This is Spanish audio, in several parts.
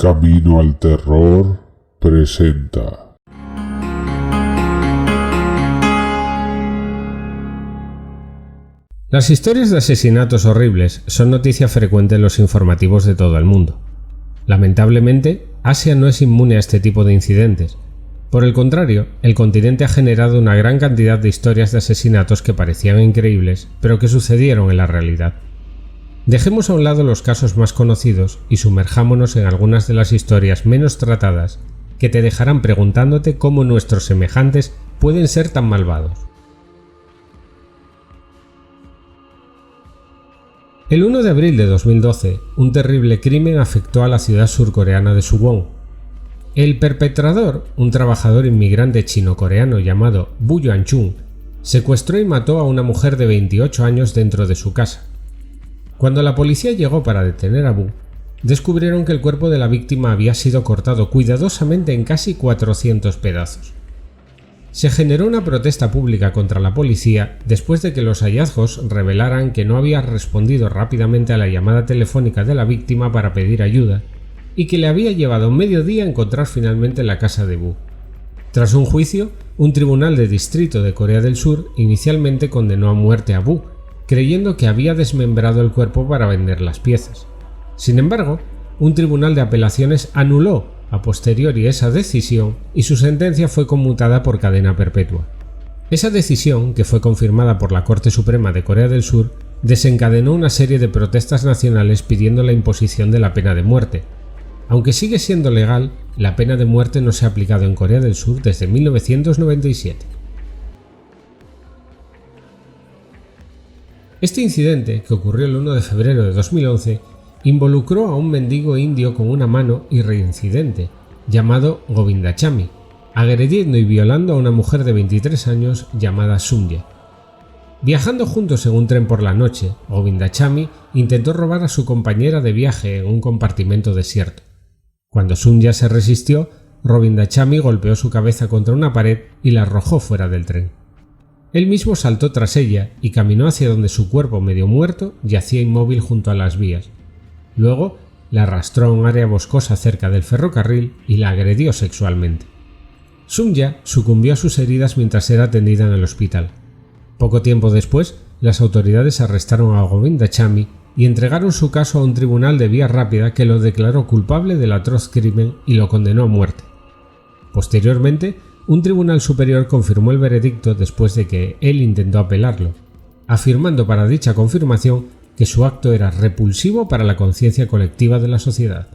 Camino al Terror presenta. Las historias de asesinatos horribles son noticia frecuente en los informativos de todo el mundo. Lamentablemente, Asia no es inmune a este tipo de incidentes. Por el contrario, el continente ha generado una gran cantidad de historias de asesinatos que parecían increíbles, pero que sucedieron en la realidad. Dejemos a un lado los casos más conocidos y sumerjámonos en algunas de las historias menos tratadas que te dejarán preguntándote cómo nuestros semejantes pueden ser tan malvados. El 1 de abril de 2012, un terrible crimen afectó a la ciudad surcoreana de Suwon. El perpetrador, un trabajador inmigrante chino-coreano llamado Bu Yuan-chung, secuestró y mató a una mujer de 28 años dentro de su casa. Cuando la policía llegó para detener a Bu, descubrieron que el cuerpo de la víctima había sido cortado cuidadosamente en casi 400 pedazos. Se generó una protesta pública contra la policía después de que los hallazgos revelaran que no había respondido rápidamente a la llamada telefónica de la víctima para pedir ayuda y que le había llevado medio día encontrar finalmente la casa de Bu. Tras un juicio, un tribunal de distrito de Corea del Sur inicialmente condenó a muerte a Bu, creyendo que había desmembrado el cuerpo para vender las piezas. Sin embargo, un tribunal de apelaciones anuló a posteriori esa decisión y su sentencia fue conmutada por cadena perpetua. Esa decisión, que fue confirmada por la Corte Suprema de Corea del Sur, desencadenó una serie de protestas nacionales pidiendo la imposición de la pena de muerte. Aunque sigue siendo legal, la pena de muerte no se ha aplicado en Corea del Sur desde 1997. Este incidente, que ocurrió el 1 de febrero de 2011, involucró a un mendigo indio con una mano y reincidente, llamado Govindachamy, agrediendo y violando a una mujer de 23 años llamada Sumya. Viajando juntos en un tren por la noche, Govindachamy intentó robar a su compañera de viaje en un compartimento desierto. Cuando Sumya se resistió, Govindachamy golpeó su cabeza contra una pared y la arrojó fuera del tren. Él mismo saltó tras ella y caminó hacia donde su cuerpo medio muerto yacía inmóvil junto a las vías. Luego la arrastró a un área boscosa cerca del ferrocarril y la agredió sexualmente. Sumya sucumbió a sus heridas mientras era atendida en el hospital. Poco tiempo después, las autoridades arrestaron a Govindachamy y entregaron su caso a un tribunal de vía rápida que lo declaró culpable del atroz crimen y lo condenó a muerte. Posteriormente, un tribunal superior confirmó el veredicto después de que él intentó apelarlo, afirmando para dicha confirmación que su acto era repulsivo para la conciencia colectiva de la sociedad.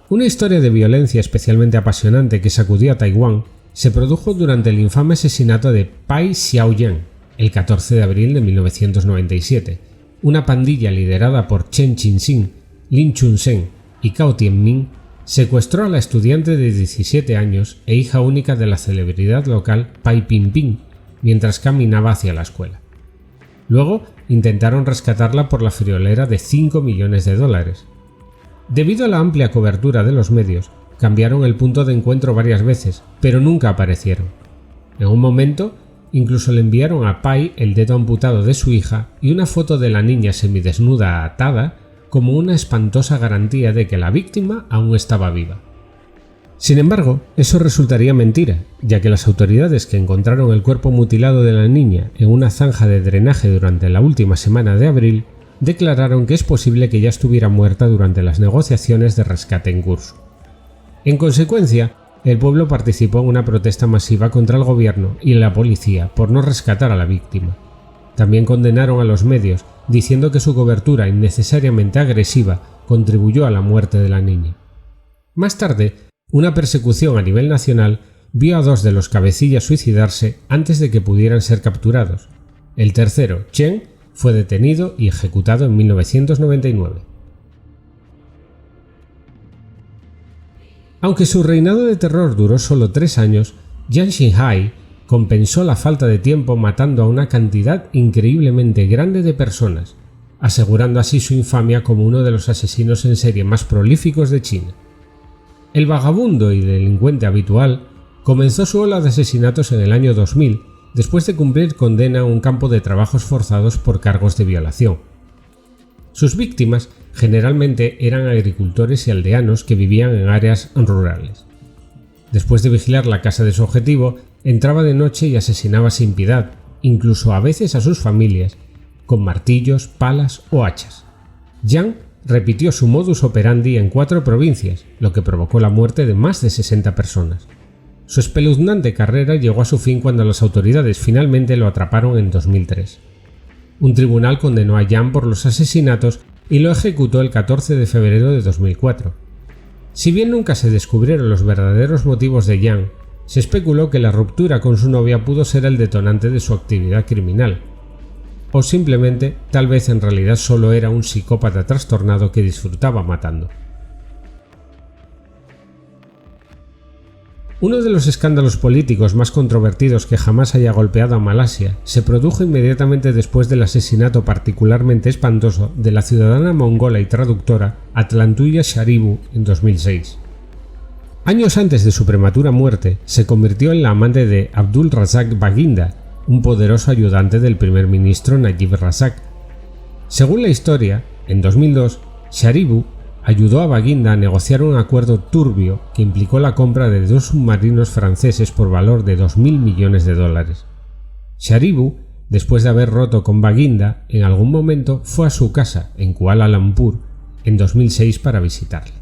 Una historia de violencia especialmente apasionante que sacudió a Taiwán se produjo durante el infame asesinato de Pai Xiaoyan, el 14 de abril de 1997. Una pandilla liderada por Chen Qinxin, Lin Chun-sen y Cao Tianmin secuestró a la estudiante de 17 años e hija única de la celebridad local Pai Pingping mientras caminaba hacia la escuela. Luego intentaron rescatarla por la friolera de $5 millones. Debido a la amplia cobertura de los medios, cambiaron el punto de encuentro varias veces, pero nunca aparecieron. En un momento, incluso le enviaron a Pai el dedo amputado de su hija y una foto de la niña semidesnuda atada como una espantosa garantía de que la víctima aún estaba viva. Sin embargo, eso resultaría mentira, ya que las autoridades que encontraron el cuerpo mutilado de la niña en una zanja de drenaje durante la última semana de abril declararon que es posible que ya estuviera muerta durante las negociaciones de rescate en curso. En consecuencia, el pueblo participó en una protesta masiva contra el gobierno y la policía por no rescatar a la víctima. También condenaron a los medios, diciendo que su cobertura innecesariamente agresiva contribuyó a la muerte de la niña. Más tarde, una persecución a nivel nacional vio a dos de los cabecillas suicidarse antes de que pudieran ser capturados. El tercero, Chen, fue detenido y ejecutado en 1999. Aunque su reinado de terror duró solo 3 años, Jiang Xinhai compensó la falta de tiempo matando a una cantidad increíblemente grande de personas, asegurando así su infamia como uno de los asesinos en serie más prolíficos de China. El vagabundo y delincuente habitual comenzó su ola de asesinatos en el año 2000 después de cumplir condena en un campo de trabajos forzados por cargos de violación. Sus víctimas generalmente eran agricultores y aldeanos que vivían en áreas rurales. Después de vigilar la casa de su objetivo, entraba de noche y asesinaba sin piedad, incluso a veces a sus familias, con martillos, palas o hachas. Yang repitió su modus operandi en 4 provincias, lo que provocó la muerte de más de 60 personas. Su espeluznante carrera llegó a su fin cuando las autoridades finalmente lo atraparon en 2003. Un tribunal condenó a Yang por los asesinatos y lo ejecutó el 14 de febrero de 2004. Si bien nunca se descubrieron los verdaderos motivos de Yang, se especuló que la ruptura con su novia pudo ser el detonante de su actividad criminal. O simplemente, tal vez en realidad solo era un psicópata trastornado que disfrutaba matando. Uno de los escándalos políticos más controvertidos que jamás haya golpeado a Malasia se produjo inmediatamente después del asesinato particularmente espantoso de la ciudadana mongola y traductora Atlantuya Sharibu en 2006. Años antes de su prematura muerte, se convirtió en la amante de Abdul Razak Baginda, un poderoso ayudante del primer ministro Najib Razak. Según la historia, en 2002, Sharibu ayudó a Baginda a negociar un acuerdo turbio que implicó la compra de 2 submarinos franceses por valor de $2.000 millones. Sharibu, después de haber roto con Baginda, en algún momento fue a su casa en Kuala Lumpur en 2006 para visitarle.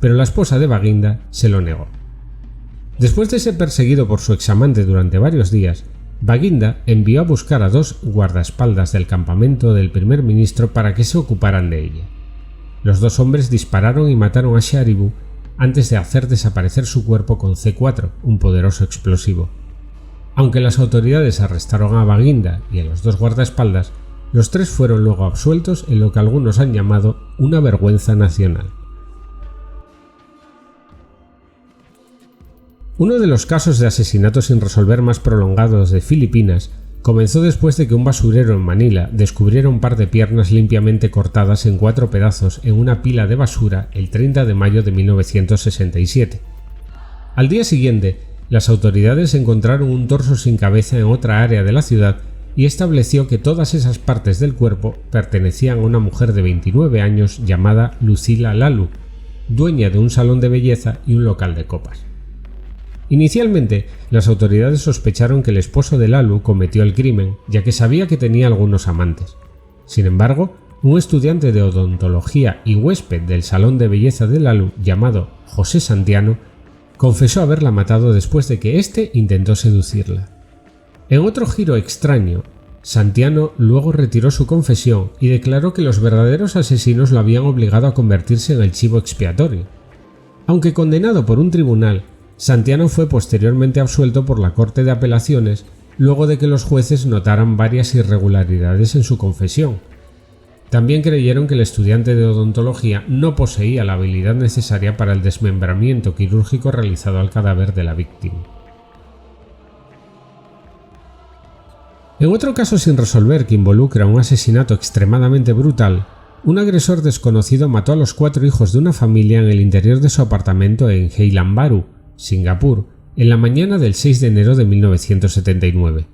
Pero la esposa de Baginda se lo negó. Después de ser perseguido por su examante durante varios días, Baginda envió a buscar a 2 guardaespaldas del campamento del primer ministro para que se ocuparan de ella. Los 2 hombres dispararon y mataron a Sharibu antes de hacer desaparecer su cuerpo con C4, un poderoso explosivo. Aunque las autoridades arrestaron a Baginda y a los 2 guardaespaldas, los 3 fueron luego absueltos en lo que algunos han llamado una vergüenza nacional. Uno de los casos de asesinatos sin resolver más prolongados de Filipinas comenzó después de que un basurero en Manila descubriera un par de piernas limpiamente cortadas en 4 pedazos en una pila de basura el 30 de mayo de 1967. Al día siguiente, las autoridades encontraron un torso sin cabeza en otra área de la ciudad y estableció que todas esas partes del cuerpo pertenecían a una mujer de 29 años llamada Lucila Lalu, dueña de un salón de belleza y un local de copas. Inicialmente, las autoridades sospecharon que el esposo de Lalu cometió el crimen, ya que sabía que tenía algunos amantes. Sin embargo, un estudiante de odontología y huésped del salón de belleza de Lalu, llamado José Santiano, confesó haberla matado después de que éste intentó seducirla. En otro giro extraño, Santiano luego retiró su confesión y declaró que los verdaderos asesinos lo habían obligado a convertirse en el chivo expiatorio. Aunque condenado por un tribunal, Santiano fue posteriormente absuelto por la Corte de Apelaciones luego de que los jueces notaran varias irregularidades en su confesión. También creyeron que el estudiante de odontología no poseía la habilidad necesaria para el desmembramiento quirúrgico realizado al cadáver de la víctima. En otro caso sin resolver que involucra un asesinato extremadamente brutal, un agresor desconocido mató a los 4 hijos de una familia en el interior de su apartamento en Heilan Baru, Singapur, en la mañana del 6 de enero de 1979.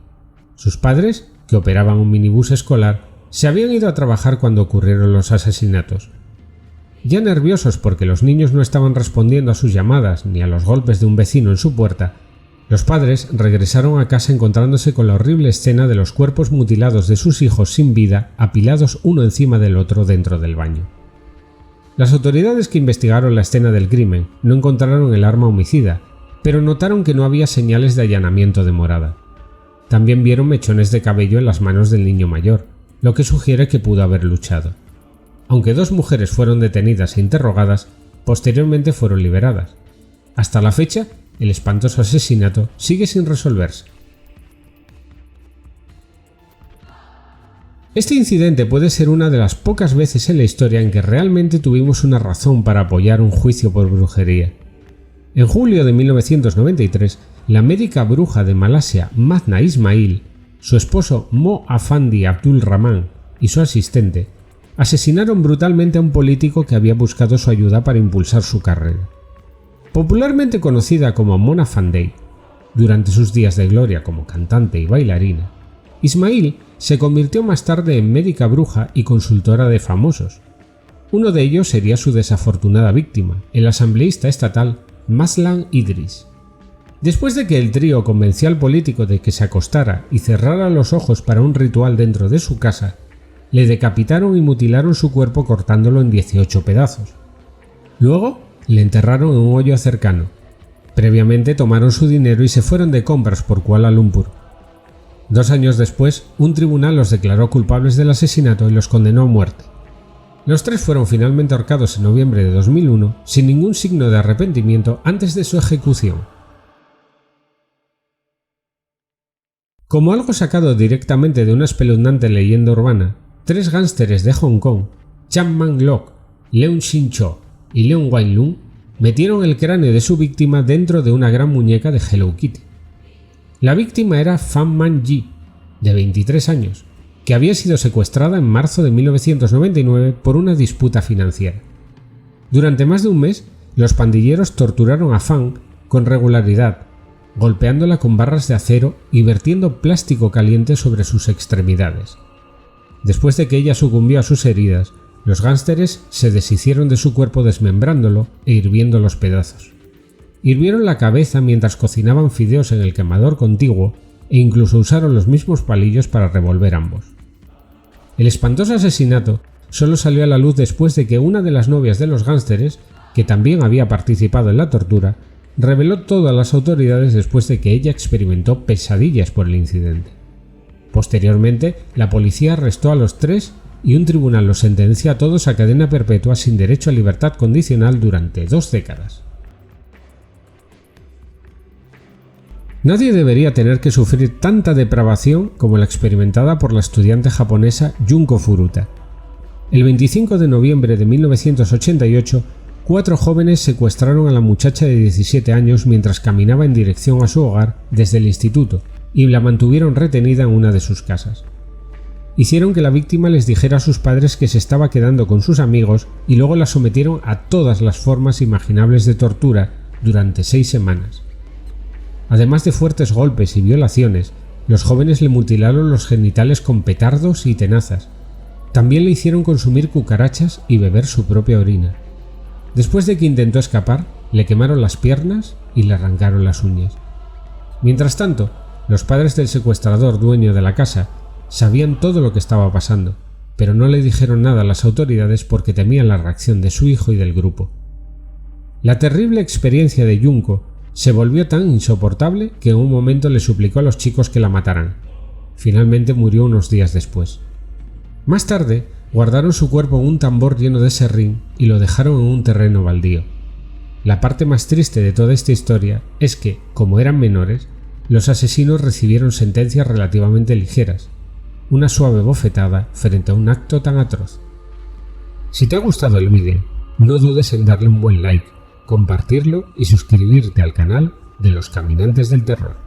Sus padres, que operaban un minibús escolar, se habían ido a trabajar cuando ocurrieron los asesinatos. Ya nerviosos porque los niños no estaban respondiendo a sus llamadas ni a los golpes de un vecino en su puerta, los padres regresaron a casa encontrándose con la horrible escena de los cuerpos mutilados de sus hijos sin vida apilados uno encima del otro dentro del baño. Las autoridades que investigaron la escena del crimen no encontraron el arma homicida, pero notaron que no había señales de allanamiento de morada. También vieron mechones de cabello en las manos del niño mayor, lo que sugiere que pudo haber luchado. Aunque 2 mujeres fueron detenidas e interrogadas, posteriormente fueron liberadas. Hasta la fecha, el espantoso asesinato sigue sin resolverse. Este incidente puede ser una de las pocas veces en la historia en que realmente tuvimos una razón para apoyar un juicio por brujería. En julio de 1993, la médica bruja de Malasia Magna Ismail, su esposo Mo Afandi Abdul Rahman y su asistente asesinaron brutalmente a un político que había buscado su ayuda para impulsar su carrera. Popularmente conocida como Mona Fandey, durante sus días de gloria como cantante y bailarina, Ismail se convirtió más tarde en médica bruja y consultora de famosos. Uno de ellos sería su desafortunada víctima, el asambleísta estatal Maslan Idris. Después de que el trío convenció al político de que se acostara y cerrara los ojos para un ritual dentro de su casa, le decapitaron y mutilaron su cuerpo cortándolo en 18 pedazos. Luego le enterraron en un hoyo cercano. Previamente tomaron su dinero y se fueron de compras por Kuala Lumpur. 2 años después, un tribunal los declaró culpables del asesinato y los condenó a muerte. Los 3 fueron finalmente ahorcados en noviembre de 2001 sin ningún signo de arrepentimiento antes de su ejecución. Como algo sacado directamente de una espeluznante leyenda urbana, 3 gánsteres de Hong Kong, Chan Man Lok, Leung Shin Cho y Leung Wai Lung, metieron el cráneo de su víctima dentro de una gran muñeca de Hello Kitty. La víctima era Fan Man Yi, de 23 años, que había sido secuestrada en marzo de 1999 por una disputa financiera. Durante más de un mes, los pandilleros torturaron a Fan con regularidad, golpeándola con barras de acero y vertiendo plástico caliente sobre sus extremidades. Después de que ella sucumbió a sus heridas, los gánsteres se deshicieron de su cuerpo desmembrándolo e hirviendo los pedazos. Hirvieron la cabeza mientras cocinaban fideos en el quemador contiguo e incluso usaron los mismos palillos para revolver ambos. El espantoso asesinato solo salió a la luz después de que una de las novias de los gánsteres, que también había participado en la tortura, reveló todo a las autoridades después de que ella experimentó pesadillas por el incidente. Posteriormente, la policía arrestó a los 3 y un tribunal los sentenció a todos a cadena perpetua sin derecho a libertad condicional durante 2 décadas. Nadie debería tener que sufrir tanta depravación como la experimentada por la estudiante japonesa Junko Furuta. El 25 de noviembre de 1988, 4 jóvenes secuestraron a la muchacha de 17 años mientras caminaba en dirección a su hogar desde el instituto y la mantuvieron retenida en una de sus casas. Hicieron que la víctima les dijera a sus padres que se estaba quedando con sus amigos y luego la sometieron a todas las formas imaginables de tortura durante 6 semanas. Además de fuertes golpes y violaciones, los jóvenes le mutilaron los genitales con petardos y tenazas. También le hicieron consumir cucarachas y beber su propia orina. Después de que intentó escapar, le quemaron las piernas y le arrancaron las uñas. Mientras tanto, los padres del secuestrador dueño de la casa sabían todo lo que estaba pasando, pero no le dijeron nada a las autoridades porque temían la reacción de su hijo y del grupo. La terrible experiencia de Junko se volvió tan insoportable que en un momento le suplicó a los chicos que la mataran. Finalmente murió unos días después. Más tarde, guardaron su cuerpo en un tambor lleno de serrín y lo dejaron en un terreno baldío. La parte más triste de toda esta historia es que, como eran menores, los asesinos recibieron sentencias relativamente ligeras, una suave bofetada frente a un acto tan atroz. Si te ha gustado el vídeo, no dudes en darle un buen like, compartirlo y suscribirte al canal de los Caminantes del Terror.